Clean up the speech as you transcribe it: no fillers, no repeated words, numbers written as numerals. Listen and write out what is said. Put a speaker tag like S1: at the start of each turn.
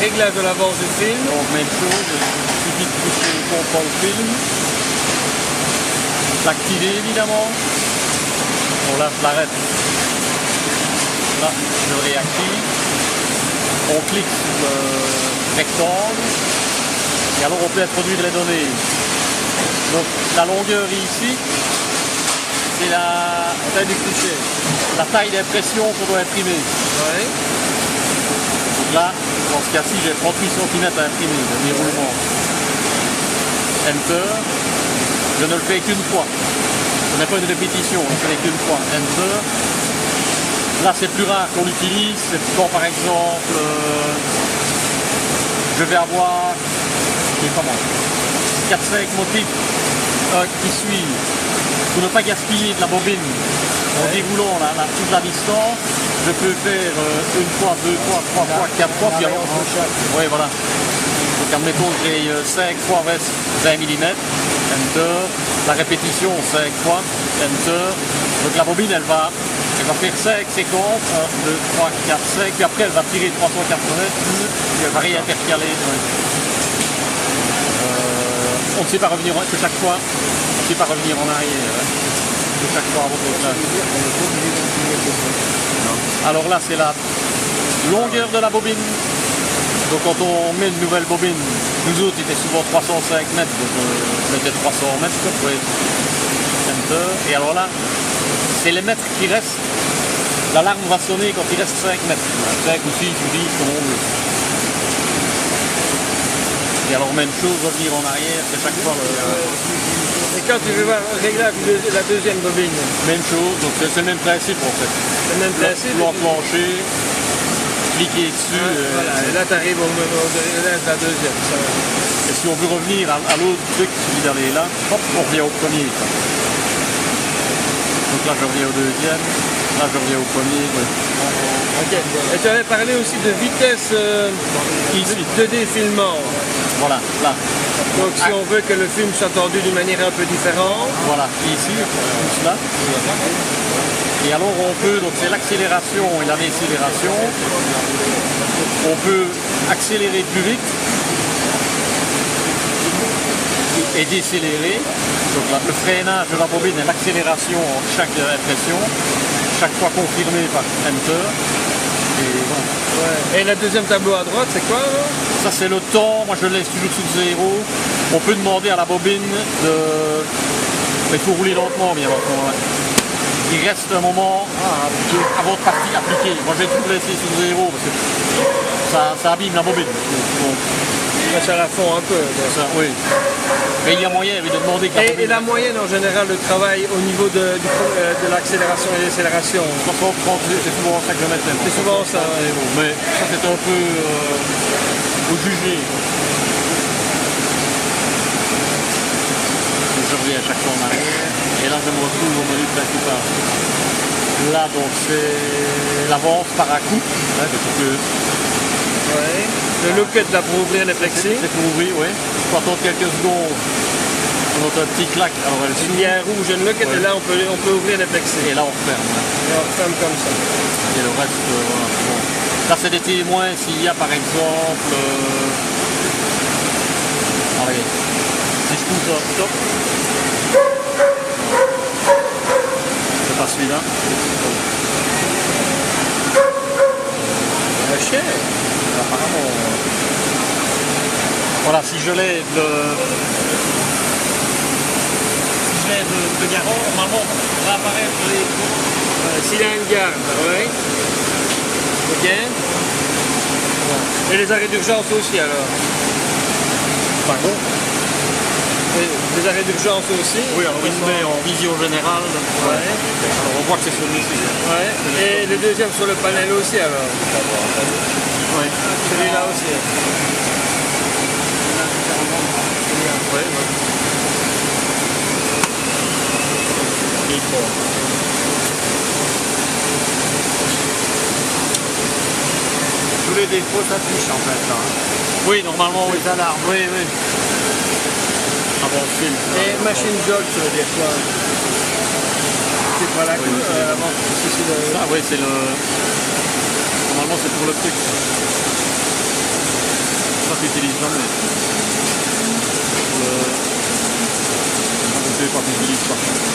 S1: réglage de l'avance du film.
S2: Donc même chose, il suffit de toucher le contrôle film. L'activer évidemment. Bon là je l'arrête. Là je le réactive. On clique sur le rectangle. Et alors on peut introduire les données. Donc la longueur ici, c'est la taille du cliché, la taille d'impression qu'on doit imprimer.
S1: Ouais.
S2: Donc là, dans ce cas-ci, j'ai 38 cm à imprimer, le déroulement. Enter. Je ne le fais qu'une fois. Ce n'est pas une répétition, je ne le fais qu'une fois. Enter. Là, c'est plus rare qu'on l'utilise. C'est quand, par exemple, je vais avoir 4-5 motifs qui suivent. Pour ne pas gaspiller de la bobine en déroulant toute la distance, je peux faire une fois, deux fois, trois fois, quatre fois, puis alors... Oui, voilà. Donc admettons que j'ai 5 fois 20 mm, Enter. La répétition 5 fois, Enter. Donc la bobine, elle va faire 5 séquences, 1, 2, 3, 4, 5, puis après elle va tirer 380, puis elle va réintercaler. On ne sait pas revenir que chaque fois, on ne sait pas revenir en arrière. Que chaque fois à votre place. Alors là, c'est la longueur de la bobine. Donc quand on met une nouvelle bobine, nous autres, c'était souvent 305 mètres, donc on mettait 300 mètres, oui. Enter. Et alors là, c'est les mètres qui restent. L'alarme va sonner quand il reste 5 mètres. 5 ou 6 ou 10, comme on veut. Et alors même chose, revenir en arrière, c'est chaque fois le...
S1: Et quand tu veux voir régler la deuxième bobine?
S2: Même chose, donc c'est le même principe en fait.
S1: C'est le même principe?
S2: L'enclencher, cliquer dessus.
S1: Voilà, et là tu arrives au réglages de la deuxième. Ça va.
S2: Et si on veut revenir à l'autre truc, celui d'aller là, hop, on revient au premier. Quoi. Donc là je reviens au deuxième, là je reviens au premier. Ouais.
S1: Ok. Et tu avais parlé aussi de vitesse de défilement.
S2: Voilà, là.
S1: Donc si on veut que le film soit tendu d'une manière un peu différente.
S2: Voilà, ici, tout cela. Et alors on peut, donc c'est l'accélération et la décélération. On peut accélérer plus vite et décélérer. Donc là, le freinage de la bobine et l'accélération en chaque impression, chaque fois confirmé par Enter. Et, bon.
S1: Ouais. Et le deuxième tableau à droite, c'est quoi là?
S2: Ça c'est le temps, moi je le laisse toujours sous 0. On peut demander à la bobine de... Il faut rouler lentement bien maintenant. Il reste un moment à votre partie appliquée. Moi je vais tout laisser sous 0 parce que ça abîme la bobine. Donc,
S1: ça la fond un peu.
S2: Ça, oui. Mais il y a moyen de demander que
S1: et la moyenne en général, le travail au niveau de l'accélération et l'accélération.
S2: 60, 30, c'est souvent ça que je mets.
S1: C'est souvent ça. Ouais.
S2: Mais ça c'est un peu au juger. Je reviens à chaque fois en arrière. Et là je me retrouve au menu principal. Là donc c'est l'avance par à coup. Hein,
S1: ouais. Le locket là pour ouvrir les plexis.
S2: C'est pour ouvrir, oui. Il faut attendre quelques secondes. On entend un petit clac. Alors elle
S1: il y a un rouge, une locket, et là on peut ouvrir les plexis.
S2: Et là on referme. Hein.
S1: Et on referme comme ça.
S2: Et le reste, voilà. Bon. Là c'est des témoins s'il y a par exemple... Allez, si je pousse stop. C'est pas celui-là.
S1: La chienne.
S2: Apparemment. Voilà, si je l'ai de garant, normalement, va apparaître les...
S1: S'il y a une garde, oui. Ok. Et les arrêts d'urgence aussi alors?
S2: Pardon?
S1: Les arrêts d'urgence aussi?
S2: Oui, alors il se met en vision générale.
S1: Ouais.
S2: Alors on voit que c'est celui-ci.
S1: Ouais. Et le deuxième sur le panel aussi alors?
S2: Oui.
S1: Celui-là aussi.
S2: Oui, tous les défauts s'affichent en fait là. Oui, normalement, oui.
S1: Les alarmes.
S2: Oui, oui. Ah bon, film.
S1: Et machine jog, ça veut dire quoi? C'est pas la
S2: Oui,
S1: avant, c'est le...
S2: Ah oui, c'est le... Normalement, c'est pour le truc. jamais. Je ne sais pas que j'utilise pas.